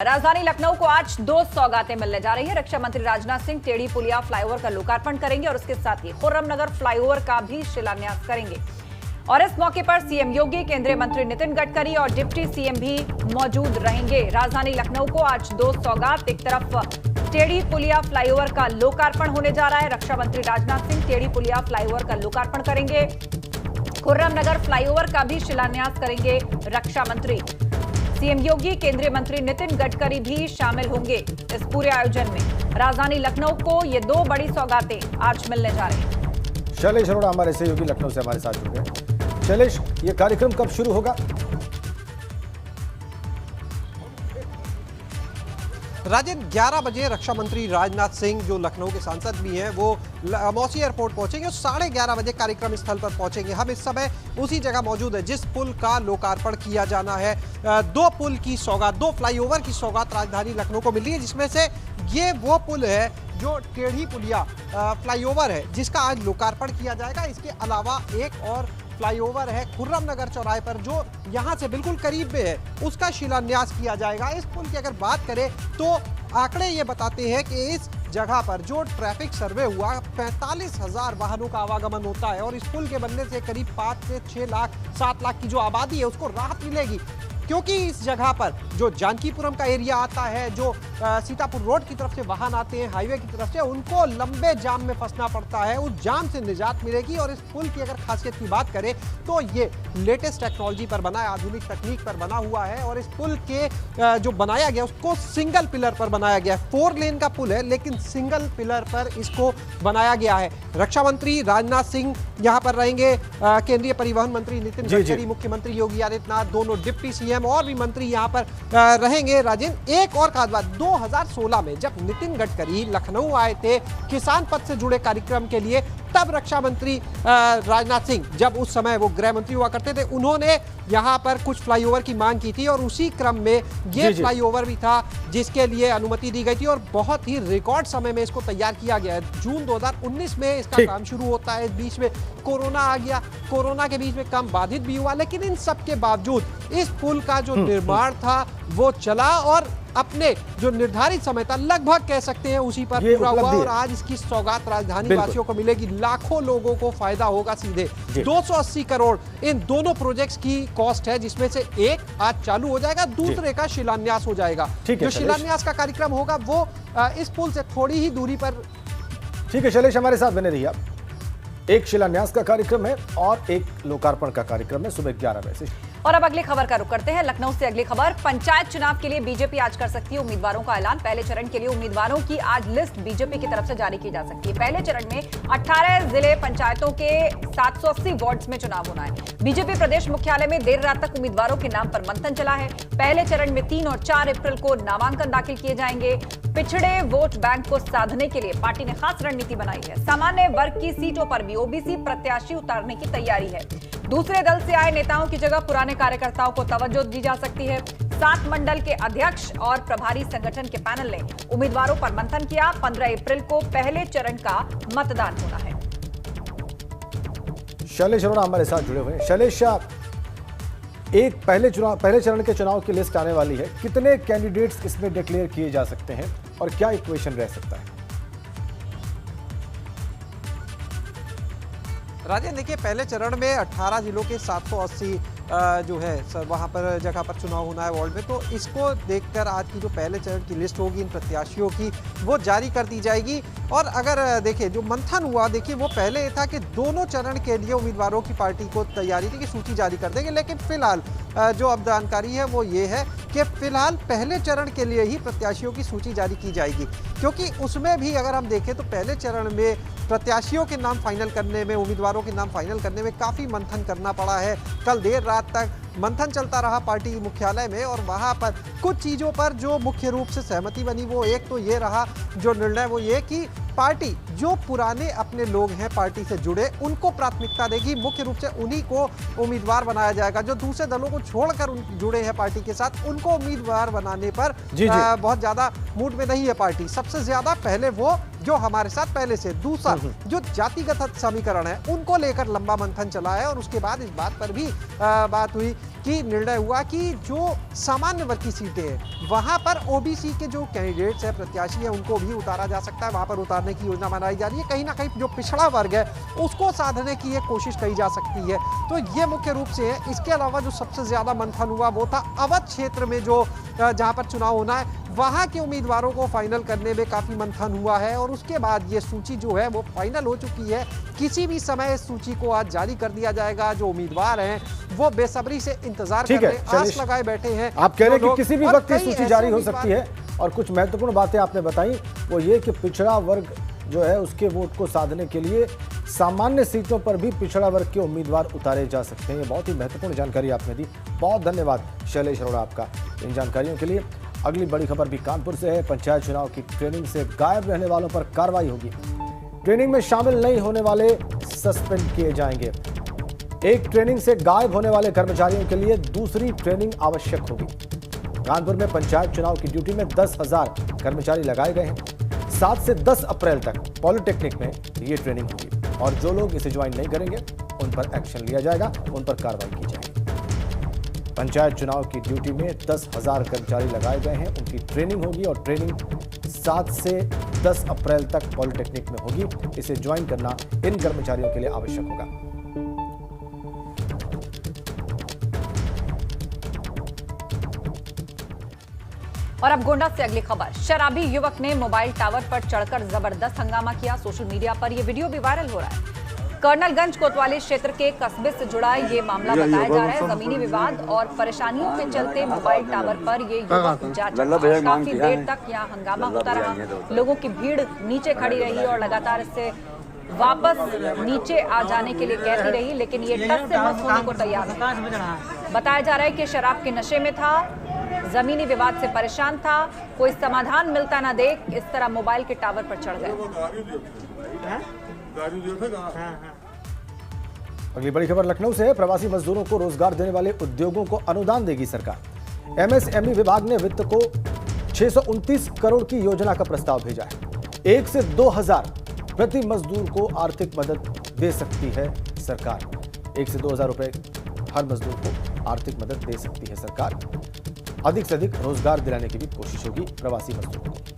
राजधानी लखनऊ को आज दो सौगातें मिलने जा रही है। रक्षा मंत्री राजनाथ सिंह टेढ़ी पुलिया फ्लाईओवर का लोकार्पण करेंगे और उसके साथ ही खुर्रमनगर फ्लाईओवर का भी शिलान्यास करेंगे। और इस मौके पर सीएम योगी, केंद्रीय मंत्री नितिन गडकरी और डिप्टी सीएम भी मौजूद रहेंगे। राजधानी लखनऊ को आज दो सौगात, एक तरफ टेढ़ी पुलिया फ्लाईओवर का लोकार्पण होने जा रहा है। रक्षा मंत्री राजनाथ सिंह टेढ़ी पुलिया फ्लाईओवर का लोकार्पण करेंगे, खुर्रमनगर फ्लाईओवर का भी शिलान्यास करेंगे रक्षा मंत्री। सीएम योगी, केंद्रीय मंत्री नितिन गडकरी भी शामिल होंगे इस पूरे आयोजन में। राजधानी लखनऊ को ये दो बड़ी सौगातें आज मिलने जा रही हैं। शैलेश अरोड़ा हमारे सहयोगी लखनऊ से हमारे साथ जुड़ गए। शैलेश, ये कार्यक्रम कब शुरू होगा? राजन 11 बजे रक्षा मंत्री राजनाथ सिंह, जो लखनऊ के सांसद भी हैं, वो मौसी एयरपोर्ट पहुंचेंगे और 11:30 बजे कार्यक्रम स्थल पर पहुंचेंगे। हम इस समय उसी जगह मौजूद है जिस पुल का लोकार्पण किया जाना है। दो पुल की सौगात, दो फ्लाईओवर की सौगात राजधानी लखनऊ को मिल रही है, जिसमें से ये वो पुल है जो टेढ़ी पुलिया फ्लाईओवर है, जिसका आज लोकार्पण किया जाएगा। इसके अलावा एक और फ्लाईओवर है खुर्रमनगर चौराहे पर, जो यहाँ से बिल्कुल करीब में है, उसका शिलान्यास किया जाएगा। इस पुल की अगर बात करें तो आंकड़े ये बताते हैं कि इस जगह पर जो ट्रैफिक सर्वे हुआ, 45,000 वाहनों का आवागमन होता है और इस पुल के बनने से करीब 5 से 6 लाख 7 लाख की जो आबादी है उसको राहत मिलेगी, क्योंकि इस जगह पर जो जानकीपुरम का एरिया आता है, जो सीतापुर रोड की तरफ से वाहन आते हैं हाईवे की तरफ से, उनको लंबे जाम में फंसना पड़ता है। उस जाम से निजात मिलेगी। और इस पुल की अगर खासियत की बात करें तो ये लेटेस्ट टेक्नोलॉजी पर बना है, आधुनिक तकनीक पर बना हुआ है। और इस पुल के जो बनाया गया उसको सिंगल पिलर पर बनाया गया है। 4 लेन का पुल है लेकिन सिंगल पिलर पर इसको बनाया गया है। रक्षा मंत्री राजनाथ सिंह यहाँ पर रहेंगे, केंद्रीय परिवहन मंत्री नितिन गडकरी, मुख्यमंत्री योगी आदित्यनाथ, दोनों डिप्टी सीएम और भी मंत्री यहाँ पर रहेंगे। राजेंद्र, एक और खास बात, 2016 में जब नितिन गडकरी लखनऊ आए थे किसान पथ से जुड़े कार्यक्रम के लिए, तब रक्षा मंत्री राजनाथ सिंह, जब उस समय वो गृह मंत्री हुआ करते थे, उन्होंने यहाँ पर कुछ फ्लाईओवर की मांग की थी और उसी क्रम में ये फ्लाईओवर भी था जिसके लिए अनुमति दी गई थी और बहुत ही रिकॉर्ड समय में इसको तैयार किया गया है। जून 2019 में इसका काम शुरू होता है। इस बीच में कोरोना आ गया, कोरोना के बीच में काम बाधित भी हुआ, लेकिन इन सब के बावजूद इस पुल का जो निर्माण था वो चला और अपने जो निर्धारित समय था, लगभग कह सकते हैं उसी पर पूरा हुआ। और आज इसकी सौगात राजधानी वासियों को मिलेगी, लाखों लोगों को फायदा होगा सीधे। 280 करोड़ इन दोनों प्रोजेक्ट्स की कॉस्ट है, जिसमें से एक आज चालू हो जाएगा, दूसरे का शिलान्यास हो जाएगा। जो शिलान्यास का कार्यक्रम होगा वो इस पुल से थोड़ी ही दूरी पर। ठीक है शैलेश, हमारे साथ बने रहिए आप। एक शिलान्यास का कार्यक्रम है और एक लोकार्पण का कार्यक्रम है सुबह 11 बजे से। और अब अगली खबर का रुख करते हैं। लखनऊ से अगली खबर, पंचायत चुनाव के लिए बीजेपी आज कर सकती है उम्मीदवारों का ऐलान। पहले चरण के लिए उम्मीदवारों की आज लिस्ट बीजेपी की तरफ से जारी की जा सकती है। पहले चरण में 18 जिले पंचायतों के 780 वार्ड्स में चुनाव होना है। बीजेपी प्रदेश मुख्यालय में देर रात तक उम्मीदवारों के नाम पर मंथन चला है। पहले चरण में 3 और 4 अप्रैल को नामांकन दाखिल किए जाएंगे। पिछड़े वोट बैंक को साधने के लिए पार्टी ने खास रणनीति बनाई है। सामान्य वर्ग की सीटों पर भी ओबीसी प्रत्याशी उतारने की तैयारी है। दूसरे दल से आए नेताओं की जगह पुराने कार्यकर्ताओं को तवज्जो दी जा सकती है। 7 मंडल के अध्यक्ष और प्रभारी संगठन के पैनल ने उम्मीदवारों पर मंथन किया। 15 अप्रैल को पहले चरण का मतदान होना है। शैलेश अरोड़ा हमारे साथ जुड़े हुए हैं। शैलेश, एक पहले चरण के चुनाव की लिस्ट आने वाली है, कितने कैंडिडेट्स इसमें डिक्लेयर किए जा सकते हैं और क्या इक्वेशन रह सकता है? राजेंद्र, देखिए, पहले चरण में 18 जिलों के 780 जो है सर वहाँ पर जगह पर चुनाव होना है वार्ड में। तो इसको देखकर आज की जो पहले चरण की लिस्ट होगी इन प्रत्याशियों की, वो जारी कर दी जाएगी। और अगर देखिए जो मंथन हुआ, देखिए वो पहले ये था कि दोनों चरण के लिए उम्मीदवारों की पार्टी को तैयारी थी कि सूची जारी कर देंगे, लेकिन फिलहाल जो अब जानकारी है वो ये है कि फिलहाल पहले चरण के लिए ही प्रत्याशियों की सूची जारी की जाएगी, क्योंकि उसमें भी अगर हम देखें तो पहले चरण में प्रत्याशियों के नाम फाइनल करने में, उम्मीदवारों के नाम फाइनल करने में काफ़ी मंथन करना पड़ा है। कल देर रात तक मंथन चलता रहा पार्टी मुख्यालय में और वहां पर कुछ चीज़ों पर जो मुख्य रूप से सहमति बनी, वो एक तो ये रहा जो निर्णय, वो ये कि पार्टी जो पुराने अपने लोग हैं पार्टी से जुड़े, उनको प्राथमिकता देगी। मुख्य रूप से उन्हीं को उम्मीदवार बनाया जाएगा। जो दूसरे दलों को छोड़कर जुड़े हैं पार्टी के साथ, उनको उम्मीदवार बनाने पर बहुत ज़्यादा मूड में नहीं है पार्टी। सबसे ज़्यादा पहले वो जो हमारे साथ पहले से। दूसरा, जो जातिगत समीकरण है उनको लेकर लंबा मंथन चला है और उसके बाद इस बात पर भी बात हुई कि निर्णय हुआ कि जो सामान्य वर्ग की सीटें हैं वहां पर ओबीसी के जो कैंडिडेट्स हैं, प्रत्याशी हैं, उनको भी उतारा जा सकता है, वहां पर उतारने की योजना बनाई जा रही है। कहीं ना कहीं जो पिछड़ा वर्ग है उसको साधने की एक कोशिश की जा सकती है। तो ये मुख्य रूप से है। इसके अलावा जो सबसे ज्यादा मंथन हुआ वो था अवध क्षेत्र में, जो जहां पर चुनाव होना है वहां के उम्मीदवारों को फाइनल करने में काफी मंथन हुआ है और उसके बाद ये सूची जो है वो फाइनल हो चुकी है। किसी भी समय इस सूची को आज जारी कर दिया जाएगा। जो उम्मीदवार हैं वो बेसब्री से इंतजार कर रहे हैं, आस लगाए बैठे हैं। आप कह रहे हैं कि किसी भी वक्त ये सूची ऐसे जारी हो सकती है और कुछ महत्वपूर्ण बातें आपने बताई वो ये कि पिछड़ा वर्ग जो है उसके वोट को साधने के लिए सामान्य सीटों पर भी पिछड़ा वर्ग के उम्मीदवार उतारे जा सकते हैं। ये बहुत ही महत्वपूर्ण जानकारी आपने दी। बहुत धन्यवाद शैलेश अरोड़ा आपका इन जानकारियों के लिए। अगली बड़ी खबर भी कानपुर से है। पंचायत चुनाव की ट्रेनिंग से गायब रहने वालों पर कार्रवाई होगी। ट्रेनिंग में शामिल नहीं होने वाले सस्पेंड किए जाएंगे। एक ट्रेनिंग से गायब होने वाले कर्मचारियों के लिए दूसरी ट्रेनिंग आवश्यक होगी। कानपुर में पंचायत चुनाव की ड्यूटी में 10,000 कर्मचारी लगाए गए हैं। 7 से 10 अप्रैल तक पॉलिटेक्निक में ये ट्रेनिंग होगी और जो लोग इसे ज्वाइन नहीं करेंगे उन पर एक्शन लिया जाएगा, उन पर कार्रवाई की जाएगी। पंचायत चुनाव की ड्यूटी में 10,000 कर्मचारी लगाए गए हैं, उनकी ट्रेनिंग होगी और ट्रेनिंग 7 से 10 अप्रैल तक पॉलिटेक्निक में होगी। इसे ज्वाइन करना इन कर्मचारियों के लिए आवश्यक होगा। और अब गोंडा से अगली खबर। शराबी युवक ने मोबाइल टावर पर चढ़कर जबरदस्त हंगामा किया। सोशल मीडिया पर यह वीडियो भी वायरल हो रहा है। कर्नलगंज कोतवाली क्षेत्र के कस्बे से जुड़ा ये मामला बताया जा रहा है। जमीनी विवाद और परेशानियों के चलते मोबाइल टावर पर ये युवक जा चढ़ा। काफी देर तक यहाँ हंगामा होता रहा। लोगों की भीड़ नीचे खड़ी रही और लगातार इससे वापस नीचे आ जाने के लिए कहती रही, लेकिन ये टस से मस होने को तैयार है। बताया जा रहा है कि शराब के नशे में था, जमीनी विवाद से परेशान था, कोई समाधान मिलता ना देख इस तरह मोबाइल के टावर पर चढ़ गए। अगली बड़ी खबर लखनऊ से है। प्रवासी मजदूरों को रोजगार देने वाले उद्योगों को अनुदान देगी सरकार। एमएसएमई विभाग ने वित्त को 629 करोड़ की योजना का प्रस्ताव भेजा है। 1 से 2,000 प्रति मजदूर को आर्थिक मदद दे सकती है सरकार। 1 से 2,000 रुपए हर मजदूर को आर्थिक मदद दे सकती है सरकार। अधिक से अधिक रोजगार दिलाने की भी कोशिश होगी प्रवासी मजदूरों को।